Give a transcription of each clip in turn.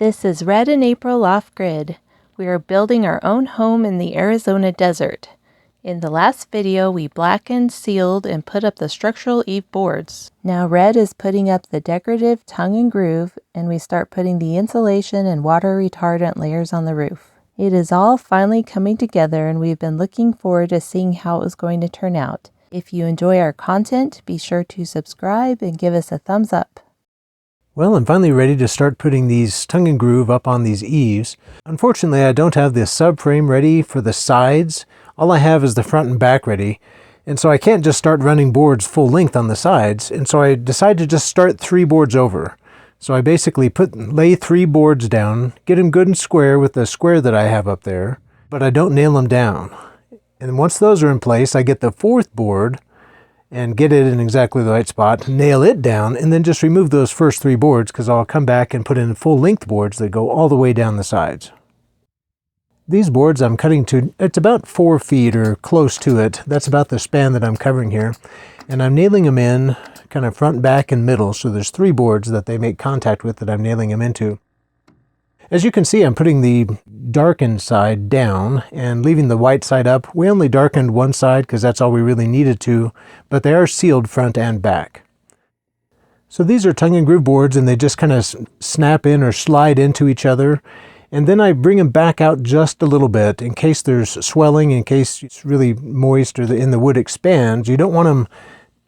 This is Red and April off-grid. We are building our own home in the Arizona desert. In the last video, we blackened, sealed, and put up the structural eave boards. Now Red is putting up the decorative tongue and groove, and we start putting the insulation and water retardant layers on the roof. It is all finally coming together, and we've been looking forward to seeing how it was going to turn out. If you enjoy our content, be sure to subscribe and give us a thumbs up. Well, I'm finally ready to start putting these tongue and groove up on these eaves. Unfortunately, I don't have the subframe ready for the sides. All I have is the front and back ready. And so I can't just start running boards full length on the sides. And so I decided to just start 3 boards over. So I basically lay 3 boards down, get them good and square with the square that I have up there, but I don't nail them down. And once those are in place, I get the 4th board and get it in exactly the right spot, nail it down, and then just remove those first 3 boards because I'll come back and put in full length boards that go all the way down the sides. These boards I'm cutting to, it's about 4 feet or close to it. That's about the span that I'm covering here. And I'm nailing them in kind of front, back, and middle. So there's 3 boards that they make contact with that I'm nailing them into. As you can see, I'm putting the darkened side down and leaving the white side up. We only darkened one side because that's all we really needed to, but they are sealed front and back. So these are tongue and groove boards, and they just kind of snap in or slide into each other. And then I bring them back out just a little bit in case there's swelling, in case it's really moist or the wood expands. You don't want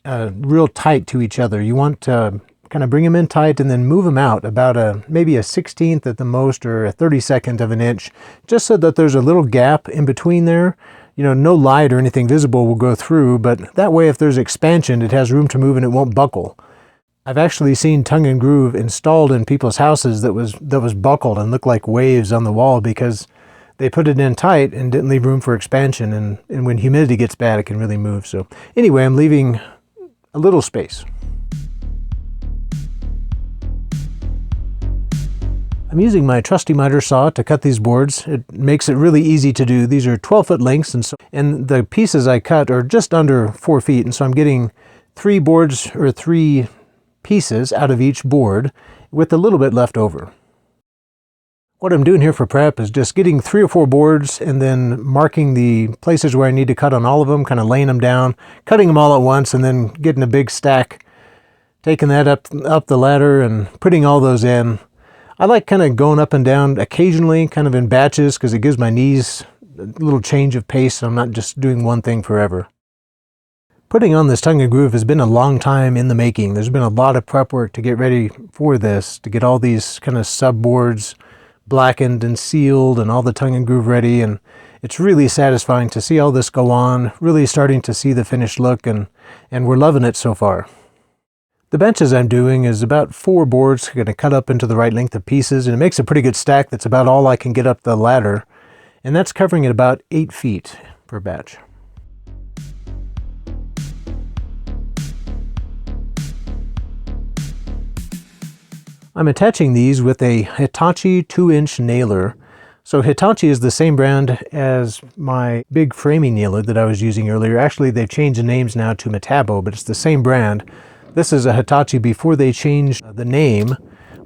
them real tight to each other. You want to kind of bring them in tight and then move them out about maybe a 1/16 at the most or a 32nd of an inch, just so that there's a little gap in between there. You know, no light or anything visible will go through, but that way if there's expansion, it has room to move and it won't buckle. I've actually seen tongue and groove installed in people's houses that was buckled and looked like waves on the wall because they put it in tight and didn't leave room for expansion, and when humidity gets bad, it can really move. So anyway, I'm leaving a little space. I'm using my trusty miter saw to cut these boards. It makes it really easy to do. These are 12-foot lengths, and the pieces I cut are just under 4 feet, and so I'm getting 3 boards or 3 pieces out of each board with a little bit left over. What I'm doing here for prep is just getting 3 or 4 boards and then marking the places where I need to cut on all of them, kind of laying them down, cutting them all at once, and then getting a big stack, taking that up the ladder and putting all those in. I like kind of going up and down occasionally, kind of in batches, because it gives my knees a little change of pace, so I'm not just doing one thing forever. Putting on this tongue and groove has been a long time in the making. There's been a lot of prep work to get ready for this, to get all these kind of subboards blackened and sealed and all the tongue and groove ready, and it's really satisfying to see all this go on, really starting to see the finished look, and we're loving it so far. The benches I'm doing is about 4 boards, going to cut up into the right length of pieces, and it makes a pretty good stack. That's about all I can get up the ladder, and that's covering it about 8 feet per batch. I'm attaching these with a Hitachi 2-inch nailer. So Hitachi is the same brand as my big framing nailer that I was using earlier. Actually, they've changed the names now to Metabo, but it's the same brand. This is a Hitachi before they changed the name,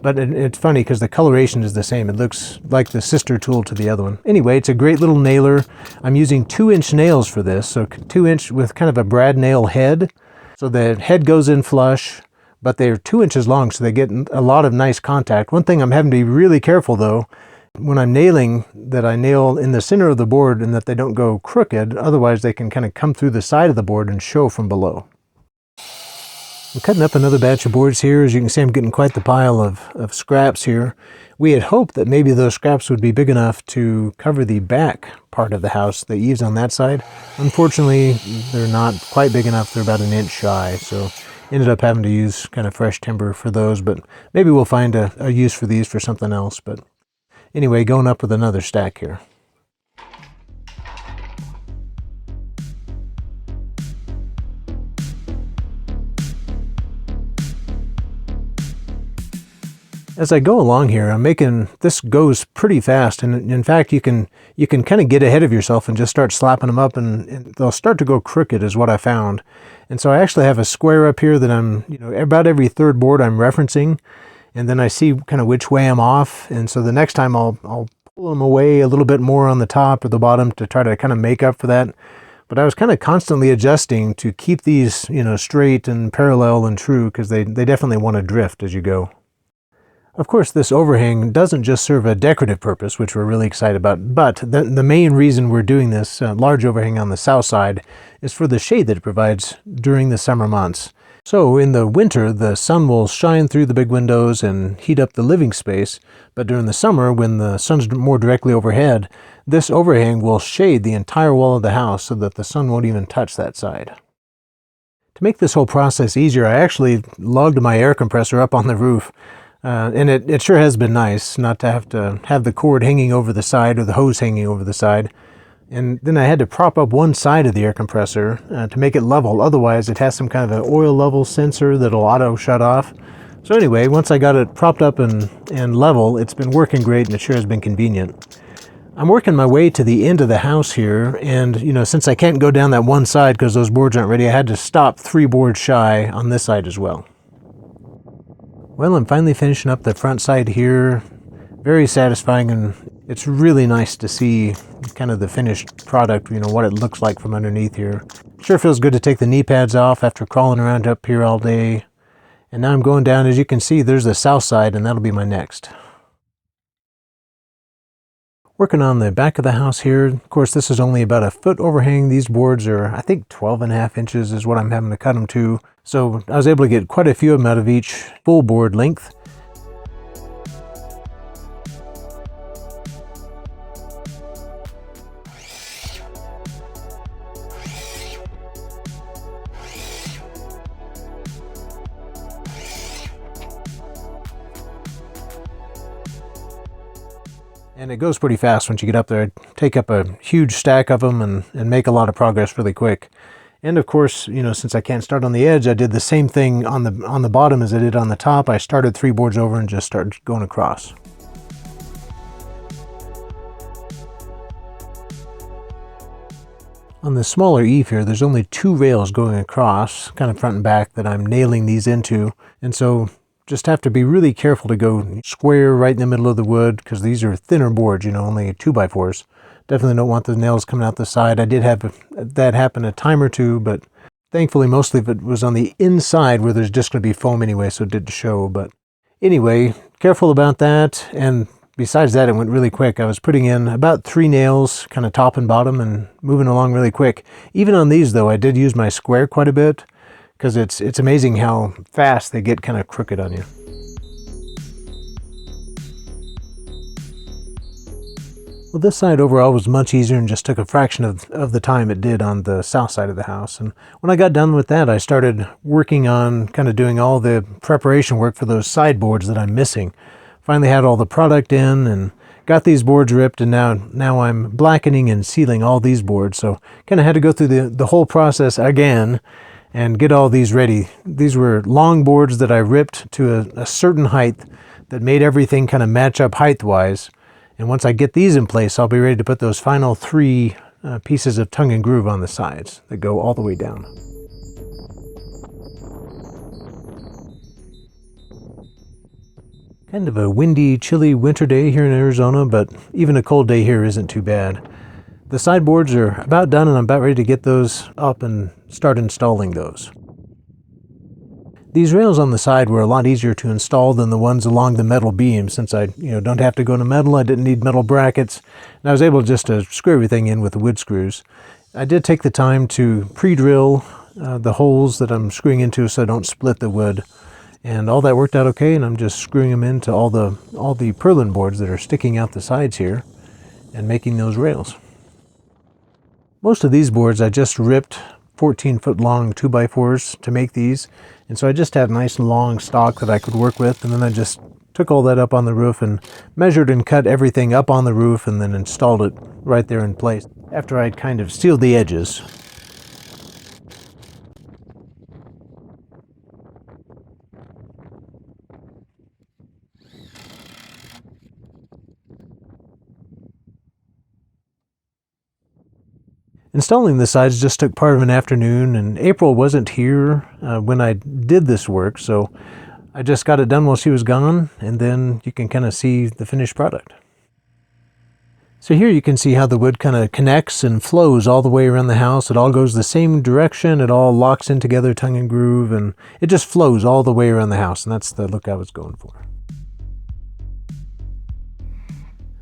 but it's funny because the coloration is the same. It looks like the sister tool to the other one. Anyway, it's a great little nailer. I'm using 2-inch nails for this, so 2-inch with kind of a brad nail head. So the head goes in flush, but they're 2 inches long, so they get a lot of nice contact. One thing I'm having to be really careful though, when I'm nailing, that I nail in the center of the board and that they don't go crooked, otherwise they can kind of come through the side of the board and show from below. I'm cutting up another batch of boards here. As you can see, I'm getting quite the pile of scraps here. We had hoped that maybe those scraps would be big enough to cover the back part of the house, the eaves on that side. Unfortunately, they're not quite big enough. They're about 1 inch shy, so ended up having to use kind of fresh timber for those, but maybe we'll find a use for these for something else. But anyway, going up with another stack here. As I go along here, this goes pretty fast, and in fact you can kind of get ahead of yourself and just start slapping them up, and they'll start to go crooked is what I found. And so I actually have a square up here that I'm, about every 3rd board I'm referencing, and then I see kind of which way I'm off, and so the next time I'll pull them away a little bit more on the top or the bottom to try to kind of make up for that. But I was kind of constantly adjusting to keep these, straight and parallel and true, because they definitely want to drift as you go. Of course, this overhang doesn't just serve a decorative purpose, which we're really excited about, but the main reason we're doing this large overhang on the south side is for the shade that it provides during the summer months. So in the winter, the sun will shine through the big windows and heat up the living space, but during the summer, when the sun's more directly overhead, this overhang will shade the entire wall of the house so that the sun won't even touch that side. To make this whole process easier, I actually lugged my air compressor up on the roof. And it sure has been nice not to have the cord hanging over the side or the hose hanging over the side. And then I had to prop up one side of the air compressor to make it level. Otherwise, it has some kind of an oil level sensor that'll auto shut off. So anyway, once I got it propped up and level, it's been working great, and it sure has been convenient. I'm working my way to the end of the house here, and since I can't go down that one side because those boards aren't ready, I had to stop 3 boards shy on this side as well. Well, I'm finally finishing up the front side here. Very satisfying, and it's really nice to see kind of the finished product, what it looks like from underneath here. Sure feels good to take the knee pads off after crawling around up here all day. And now I'm going down. As you can see, there's the south side, and that'll be my next. Working on the back of the house here. Of course, this is only about a foot overhang. These boards are, I think, 12.5 inches is what I'm having to cut them to. So I was able to get quite a few of them out of each full board length. And it goes pretty fast once you get up there. Take up a huge stack of them and make a lot of progress really quick. And of course, since I can't start on the edge, I did the same thing on the bottom as I did on the top. I started 3 boards over and just started going across. On the smaller eave here, there's only 2 rails going across, kind of front and back, that I'm nailing these into. And so just have to be really careful to go square right in the middle of the wood, because these are thinner boards, only 2x4s. Definitely don't want the nails coming out the side. I did have that happen a time or two, but thankfully mostly of it was on the inside where there's just going to be foam anyway, so it didn't show. But anyway, careful about that. And besides that, it went really quick. I was putting in about 3 nails, kind of top and bottom, and moving along really quick. Even on these, though, I did use my square quite a bit, because it's amazing how fast they get kind of crooked on you. Well, this side overall was much easier and just took a fraction of the time it did on the south side of the house. And when I got done with that, I started working on kind of doing all the preparation work for those sideboards that I'm missing. Finally had all the product in and got these boards ripped, and now I'm blackening and sealing all these boards. So kind of had to go through the whole process again and get all these ready. These were long boards that I ripped to a certain height that made everything kind of match up height-wise. And once I get these in place, I'll be ready to put those final 3 pieces of tongue and groove on the sides that go all the way down. Kind of a windy, chilly winter day here in Arizona, but even a cold day here isn't too bad. The sideboards are about done, and I'm about ready to get those up and start installing those. These rails on the side were a lot easier to install than the ones along the metal beam, since I don't have to go to metal. I didn't need metal brackets, and I was able just to screw everything in with the wood screws. I did take the time to pre-drill the holes that I'm screwing into so I don't split the wood, and all that worked out okay. And I'm just screwing them into all the purlin boards that are sticking out the sides here and making those rails. Most of these boards I just ripped 14-foot long 2x4s to make these, and so I just had a nice long stock that I could work with, and then I just took all that up on the roof and measured and cut everything up on the roof, and then installed it right there in place after I'd kind of sealed the edges. Installing the sides just took part of an afternoon, and April wasn't here when I did this work, so I just got it done while she was gone, and then you can kind of see the finished product. So here you can see how the wood kind of connects and flows all the way around the house. It all goes the same direction. It all locks in together, tongue and groove, and it just flows all the way around the house. And that's the look I was going for.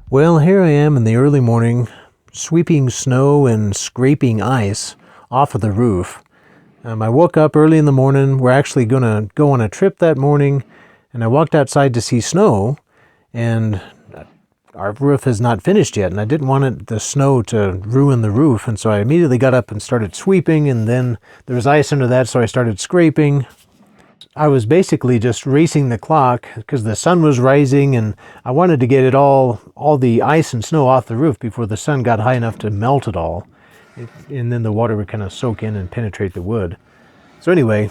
Well, here I am in the early morning, sweeping snow and scraping ice off of the roof. I woke up early in the morning. We're actually going to go on a trip that morning, and I walked outside to see snow, and our roof is not finished yet, and I didn't want the snow to ruin the roof, and so I immediately got up and started sweeping, and then there was ice under that, so I started scraping. I was basically just racing the clock because the sun was rising, and I wanted to get it all the ice and snow off the roof before the sun got high enough to melt it all, and then the water would kind of soak in and penetrate the wood. So anyway,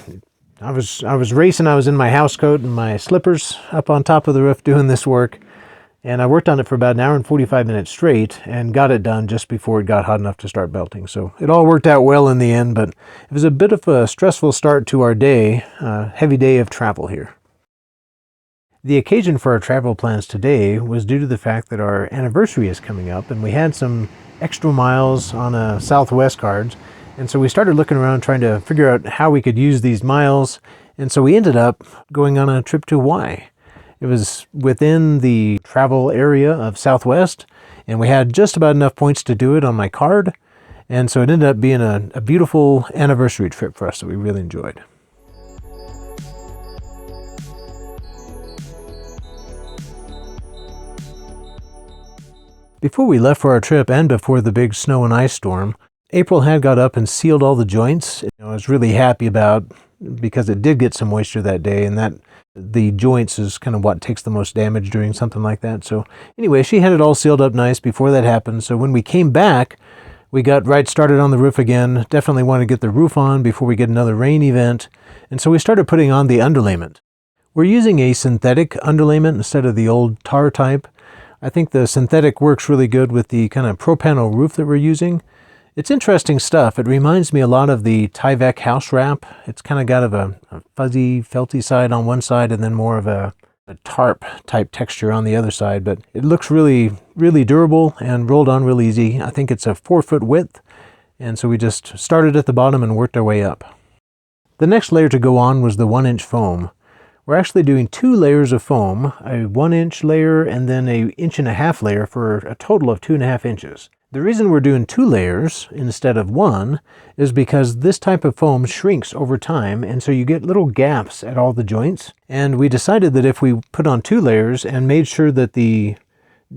I was racing. I was in my house coat and my slippers up on top of the roof doing this work. And I worked on it for about an hour and 45 minutes straight and got it done just before it got hot enough to start melting. So it all worked out well in the end, but it was a bit of a stressful start to our day, heavy day of travel here. The occasion for our travel plans today was due to the fact that our anniversary is coming up, and we had some extra miles on a Southwest card. And so we started looking around trying to figure out how we could use these miles. And so we ended up going on a trip to Hawaii. It was within the travel area of Southwest, and we had just about enough points to do it on my card. And so it ended up being a beautiful anniversary trip for us that we really enjoyed. Before we left for our trip and before the big snow and ice storm, April had got up and sealed all the joints. I was really happy about because it did get some moisture that day, and that the joints is kind of what takes the most damage during something like that. So anyway, she had it all sealed up nice before that happened. So when we came back, we got right started on the roof again. Definitely want to get the roof on before we get another rain event. And so we started putting on the underlayment. We're using a synthetic underlayment instead of the old tar type. I think the synthetic works really good with the kind of pro-panel roof that we're using. It's interesting stuff. It reminds me a lot of the Tyvek house wrap. It's kind of got a fuzzy, felty side on one side and then more of a tarp type texture on the other side. But it looks really, really durable and rolled on real easy. I think it's a 4-foot width. And so we just started at the bottom and worked our way up. The next layer to go on was the 1-inch foam. We're actually doing 2 layers of foam, a 1-inch layer and then a 1.5-inch layer for a total of 2.5 inches. The reason we're doing 2 layers instead of 1 is because this type of foam shrinks over time, and so you get little gaps at all the joints. And we decided that if we put on 2 layers and made sure that the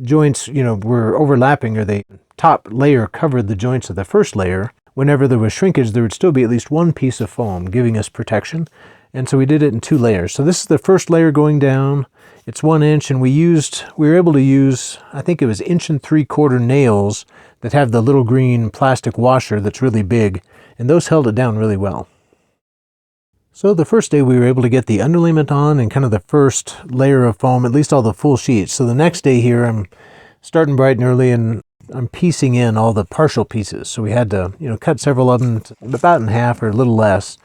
joints, were overlapping, or the top layer covered the joints of the first layer, whenever there was shrinkage, there would still be at least 1 piece of foam giving us protection. And so we did it in 2 layers. So this is the first layer going down. It's 1 inch, and we were able to use, I think it was 1 3/4 nails that have the little green plastic washer that's really big, and those held it down really well. So the first day we were able to get the underlayment on and kind of the first layer of foam, at least all the full sheets. So the next day here, I'm starting bright and early, and I'm piecing in all the partial pieces. So we had to, cut several of them about in half or a little less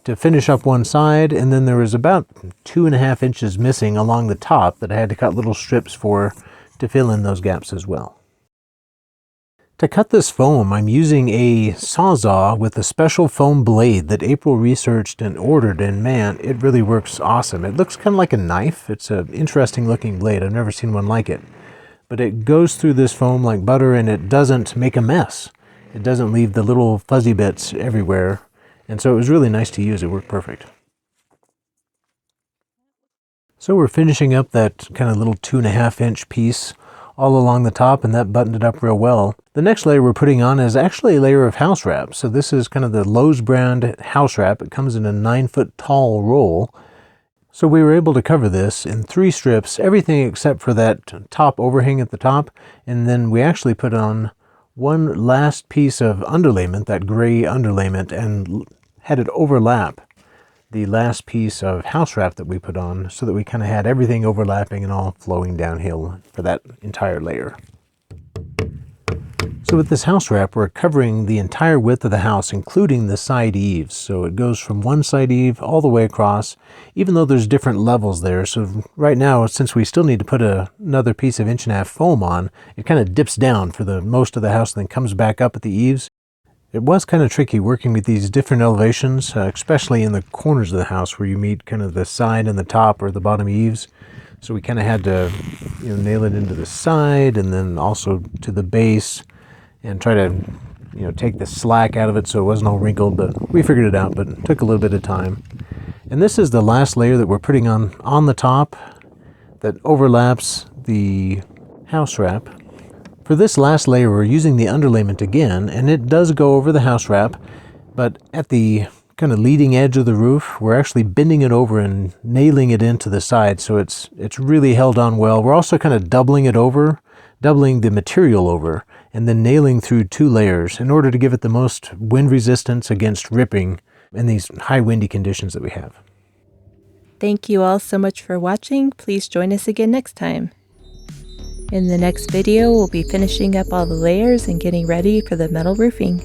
to finish up one side, and then there was about 2.5 inches missing along the top that I had to cut little strips for to fill in those gaps as well. To cut this foam, I'm using a Sawzall with a special foam blade that April researched and ordered, and man, it really works awesome. It looks kind of like a knife. It's an interesting looking blade. I've never seen one like it. But it goes through this foam like butter, and it doesn't make a mess. It doesn't leave the little fuzzy bits everywhere. And so it was really nice to use. It worked perfect. So we're finishing up that kind of little 2.5-inch piece all along the top, and that buttoned it up real well. The next layer we're putting on is actually a layer of house wrap. So this is kind of the Lowe's brand house wrap. It comes in a 9-foot tall roll. So we were able to cover this in 3 strips, everything except for that top overhang at the top. And then we actually put on one last piece of underlayment, that gray underlayment, and had it overlap the last piece of house wrap that we put on, so that we kind of had everything overlapping and all flowing downhill for that entire layer. So with this house wrap, we're covering the entire width of the house, including the side eaves. So it goes from one side eave all the way across, even though there's different levels there. So right now, since we still need to put another piece of 1.5" foam on, it kind of dips down for the most of the house and then comes back up at the eaves. It was kind of tricky working with these different elevations, especially in the corners of the house where you meet kind of the side and the top or the bottom eaves. So we kind of had to, nail it into the side and then also to the base and try to, take the slack out of it so it wasn't all wrinkled. But we figured it out, but it took a little bit of time. And this is the last layer that we're putting on the top that overlaps the house wrap. For this last layer, we're using the underlayment again, and it does go over the house wrap, but at the kind of leading edge of the roof, we're actually bending it over and nailing it into the side, so it's really held on well. We're also kind of doubling the material over, and then nailing through 2 layers in order to give it the most wind resistance against ripping in these high windy conditions that we have. Thank you all so much for watching. Please join us again next time. In the next video, we'll be finishing up all the layers and getting ready for the metal roofing.